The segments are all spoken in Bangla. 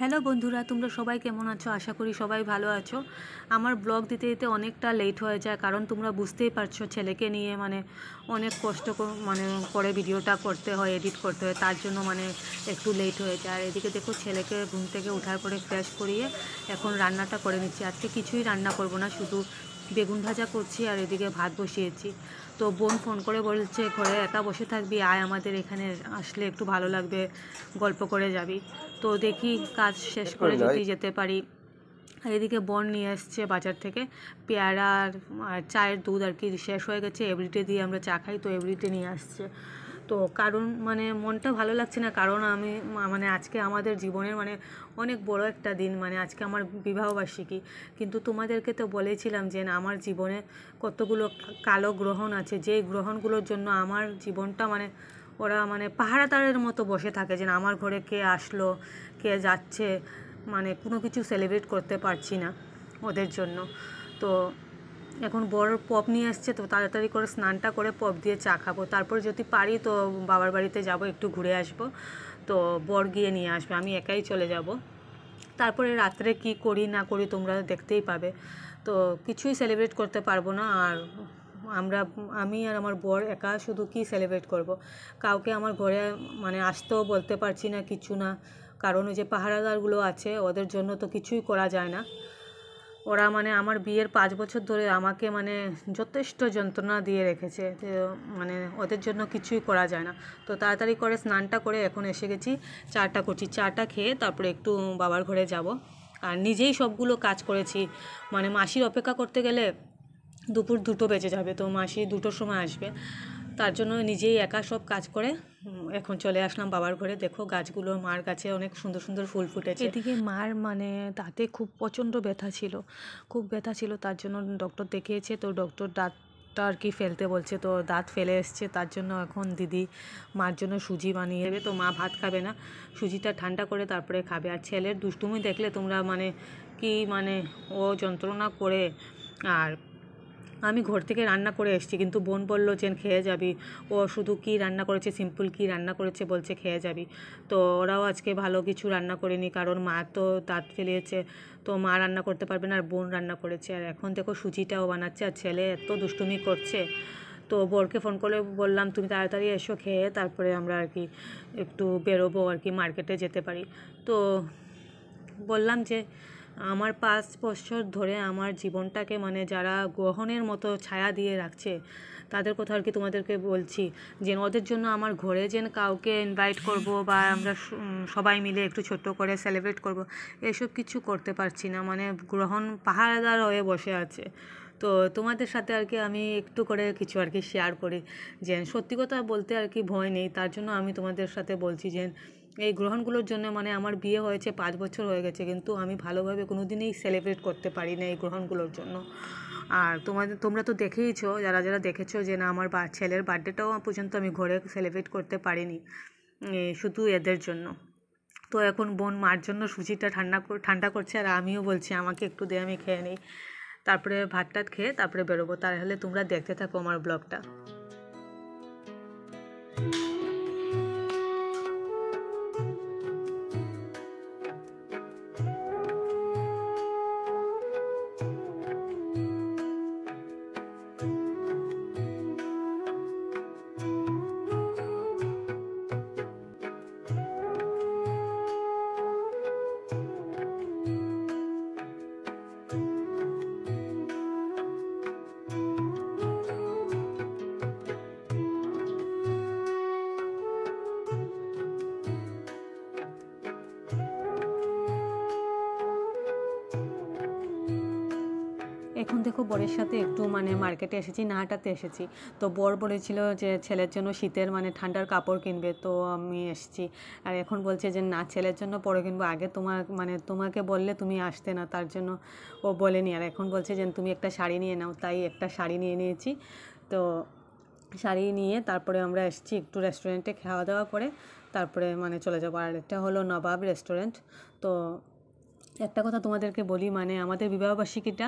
হ্যালো বন্ধুরা, তোমরা সবাই কেমন আছো? আশা করি সবাই ভালো আছো। আমার ব্লগ দিতে দিতে অনেকটা লেট হয়ে যায়, কারণ তোমরা বুঝতেই পারছো ছেলেকে নিয়ে অনেক কষ্ট করে ভিডিওটা করতে হয়, এডিট করতে হয়, তার জন্য একটু লেট হয়ে যায়। আর এদিকে দেখো, ছেলেকে ঘুম থেকে ওঠার পরে ফ্রেশ করিয়ে এখন রান্নাটা করে নিচ্ছি। আজকে কিছুই রান্না করব না, শুধু বেগুন ভাজা করছি আর এদিকে ভাত বসিয়েছি। তো বোন ফোন করে বলছে, ঘরে একা বসে থাকবি, আয় আমাদের এখানে, আসলে একটু ভালো লাগবে, গল্প করে যাবি। তো দেখি কাজ শেষ করে যদি যেতে পারি। আর এদিকে বোন নিয়ে আসছে বাজার থেকে পেয়ারা আর চায়ের দুধ আর কি, শেষ হয়ে গেছে। এভরিডে দিয়ে আমরা চা খাই, তো এভরিডে নিয়ে আসছে। তো কারণ মনটা ভালো লাগছে না, কারণ আমি আজকে আমাদের জীবনের অনেক বড় একটা দিন, আজকে আমার বিবাহবার্ষিকী। কিন্তু তোমাদেরকে তো বলেছিলাম যে আমার জীবনে কতগুলো কালো গ্রহণ আছে, যেই গ্রহণগুলোর জন্য আমার জীবনটা ওরা পাহারাদারের মতো বসে থাকে, যে আমার ঘরে কে আসলো, কে যাচ্ছে, কোনো কিছু সেলিব্রেট করতে পারছি না ওদের জন্য। তো এখন বড় পপ নিয়ে আসছে, তো তাড়াতাড়ি করে স্নানটা করে পপ দিয়ে চা খাবো, তারপর যদি পারি তো বাবার বাড়িতে যাব, একটু ঘুরে আসবো। তো বর গিয়ে নিয়ে আসবে, আমি একাই চলে যাব। তারপরে রাত্রে কি করি না করি তোমরা দেখতেই পাবে। তো কিছুই সেলিব্রেট করতে পারবো না। আর আমি আর আমার বর একা শুধু কি সেলিব্রেট করব। কাউকে আমার ঘরে আসতেও বলতে পারছি না, কিছু না, কারণ ওই যে পাহারাদারগুলো আছে, ওদের জন্য তো কিছুই করা যায় না। ওরা আমার বিয়ের 5 বছর ধরে আমাকে যথেষ্ট যন্ত্রণা দিয়ে রেখেছে, ওদের জন্য কিছুই করা যায় না। তো তাড়াতাড়ি করে স্নানটা করে এখন এসে গেছি, চাটা করছি। চাটা খেয়ে তারপরে একটু বাবার ঘরে যাব। আর নিজেই সবগুলো কাজ করেছি, মাসির অপেক্ষা করতে গেলে দুপুর 2টো বেজে যাবে, তো মাসি 2টোর সময় আসবে, তার জন্য নিজেই একা সব কাজ করে এখন চলে আসলাম বাবার ঘরে। দেখো গাছগুলো, মার গাছে অনেক সুন্দর সুন্দর ফুল ফুটেছে। এদিকে মার দাঁতে খুব প্রচণ্ড ব্যথা ছিল, খুব ব্যথা ছিল, তার জন্য ডক্টর দেখিয়েছে। তো ডক্টর দাঁতটা আর কি ফেলতে বলছে, তো দাঁত ফেলে এসছে, তার জন্য এখন দিদি মার জন্য সুজি বানিয়ে দেবে। তো মা ভাত খাবে না, সুজিটা ঠান্ডা করে তারপরে খাবে। আর ছেলের দুষ্টুমি দেখলে তোমরা কি ও যন্ত্রণা করে। আর আমি ঘর থেকে রান্না করে এসেছি, কিন্তু বোন বললো যে খেয়ে যাবি, ও শুধু কি রান্না করেছে, সিম্পল কি রান্না করেছে বলছে খেয়ে যাবি। তো ওরাও আজকে ভালো কিছু রান্না করেনি, কারণ মা তো দাঁত ফেলিয়েছে, তো মা রান্না করতে পারবে না, আর বোন রান্না করেছে। আর এখন দেখো সুজিটাও বানাচ্ছে, আর ছেলে এত দুষ্টুমি করছে। তো বরকে ফোন করে বললাম, তুমি তাড়াতাড়ি এসো, খেয়ে তারপরে আমরা আর কি একটু বেরোবো, আর কি মার্কেটে যেতে পারি। তো বললাম যে আমার 5 বছর ধরে আমার জীবনটাকে যারা গ্রহণের মতো ছায়া দিয়ে রাখছে, তাদের কথা আর কি তোমাদেরকে বলছি, যে ওদের জন্য আমার ঘরে যেন কাউকে ইনভাইট করব, বা আমরা সবাই মিলে একটু ছোট্ট করে সেলিব্রেট করব, এসব কিছু করতে পারছি না। গ্রহণ পাহারাদার হয়ে বসে আছে। তো তোমাদের সাথে আর কি আমি একটু করে কিছু আর কি শেয়ার করি, যে সত্যি কথা বলতে আর কি ভয় নেই, তার জন্য আমি তোমাদের সাথে বলছি যে এই গ্রহণগুলোর জন্য আমার বিয়ে হয়েছে 5 বছর হয়ে গেছে, কিন্তু আমি ভালোভাবে কোনো দিনই সেলিব্রেট করতে পারি না এই গ্রহণগুলোর জন্য। আর তোমরা তো দেখেইছো, যারা যারা দেখেছো, যে না আমার ছেলের বার্থডেটাও পর্যন্ত আমি ঘরে সেলিব্রেট করতে পারিনি, শুধু এদের জন্য। তো এখন বোন মার জন্য সুজিটা ঠান্ডা করছে, আর আমিও বলছি আমাকে একটু দে, আমি খেয়ে নিই, তারপরে ভাত টাত খেয়ে তারপরে বেরোবো। তাহলে তোমরা দেখতে থাকো আমার ব্লগটা। এখন দেখো বরের সাথে একটু মার্কেটে এসেছি, নাহাটাতে এসেছি। তো বর বলেছিল যে ছেলের জন্য শীতের ঠান্ডার কাপড় কিনবে, তো আমি এসেছি। আর এখন বলছে যে না, ছেলের জন্য পরে কিনবো, আগে তোমাকে বললে তুমি আসতে না, তার জন্য ও বলেনি। আর এখন বলছে যে তুমি একটা শাড়ি নিয়ে নাও, তাই একটা শাড়ি নিয়ে নিয়েছি। তো শাড়ি নিয়ে তারপরে আমরা এসেছি একটু রেস্টুরেন্টে, খাওয়া দাওয়া করে তারপরে চলে যাবো। আর এটা হলো নবাব রেস্টুরেন্ট। তো একটা কথা তোমাদেরকে বলি, আমাদের বিবাহবার্ষিকীটা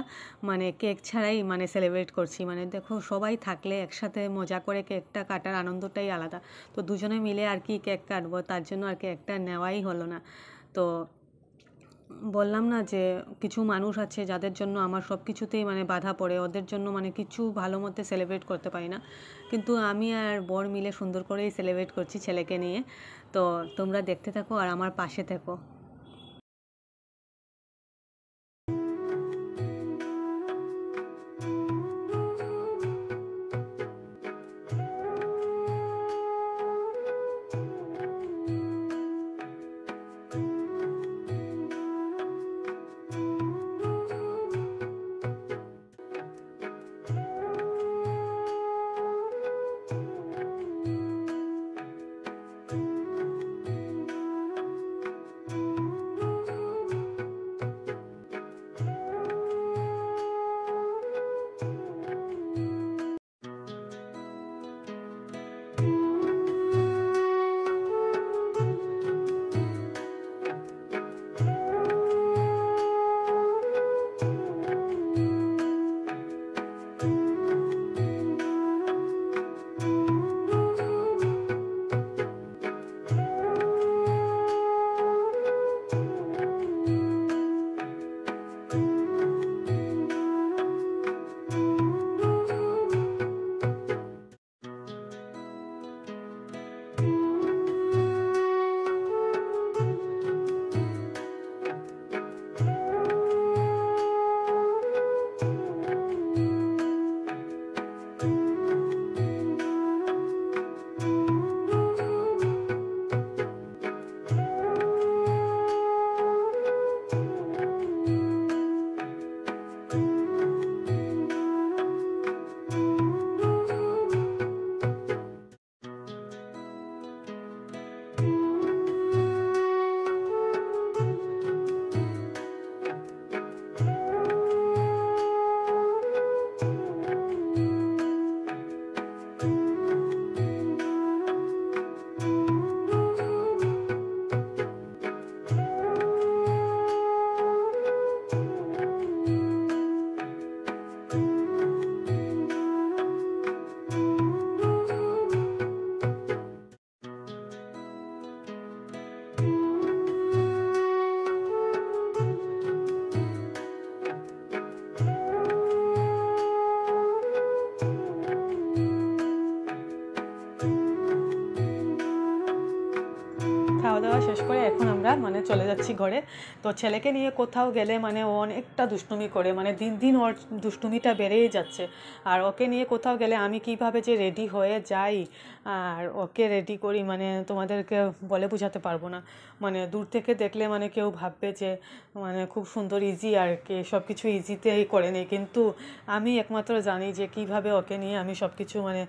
কেক ছাড়াই সেলিব্রেট করছি। দেখো, সবাই থাকলে একসাথে মজা করে কেকটা কাটার আনন্দটাই আলাদা। তো দুজনে মিলে আর কি কেক কাটবো, তার জন্য আর কেকটা নেওয়াই হলো না। তো বললাম না যে কিছু মানুষ আছে যাদের জন্য আমার সব কিছুতেই মানে বাধা পড়ে, ওদের জন্য মানে কিছু ভালো মতো সেলিব্রেট করতে পারি না, কিন্তু আমি আর বর মিলে সুন্দর করেই সেলিব্রেট করছি ছেলেকে নিয়ে। তো তোমরা দেখতে থাকো আর আমার পাশে থেকো। খাওয়া দাওয়া শেষ করে এখন আমরা মানে চলে যাচ্ছি ঘরে। তো ছেলেকে নিয়ে কোথাও গেলে মানে ও অনেকটা দুষ্টুমি করে, মানে দিন দিন ওর দুষ্টুমিটা বেড়েই যাচ্ছে। আর ওকে নিয়ে কোথাও গেলে আমি কিভাবে যে রেডি হয়ে যাই আর ওকে রেডি করি মানে তোমাদেরকে বলে বোঝাতে পারবো না। মানে দূর থেকে দেখলে মানে কেউ ভাববে যে মানে খুব সুন্দর ইজি আর কি, সব কিছু ইজিতেই করে নিই, কিন্তু আমি একমাত্র জানি যে কিভাবে ওকে নিয়ে আমি সব কিছু মানে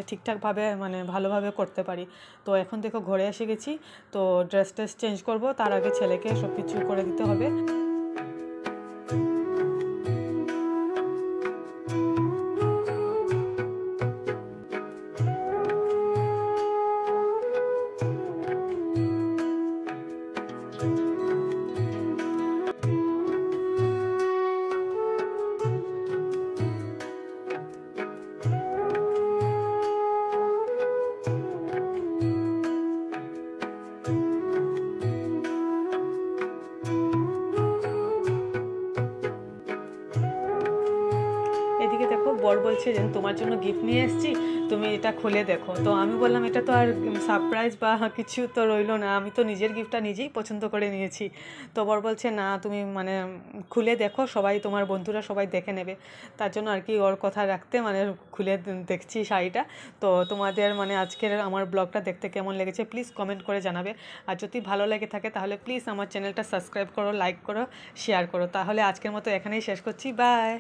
ঠিকঠাকভাবে মানে ভালোভাবে করতে পারি। তো এখন দেখো ঘরে এসে গেছি, তো ড্রেস চেঞ্জ করব, তার আগে ছেলেকে সব কিছু করে দিতে হবে। এদিকে দেখো বর বলছে যে তোমার জন্য গিফট নিয়ে এসেছি, তুমি এটা খুলে দেখো। তো আমি বললাম এটা তো আর সারপ্রাইজ বা কিছু তো রইলো না, আমি তো নিজের গিফটটা নিজেই পছন্দ করে নিয়েছি। তো বর বলছে না তুমি মানে খুলে দেখো, সবাই তোমার বন্ধুরা সবাই দেখে নেবে, তার জন্য আর কি ওর কথা রাখতে মানে খুলে দেখছি শাড়িটা। তো তোমাদের মানে আজকের আমার ব্লগটা দেখতে কেমন লেগেছে প্লিজ কমেন্ট করে জানাবে। আর যদি ভালো লেগে থাকে তাহলে প্লিজ আমার চ্যানেলটা সাবস্ক্রাইব করো, লাইক করো, শেয়ার করো। তাহলে আজকের মতো এখানেই শেষ করছি, বাই।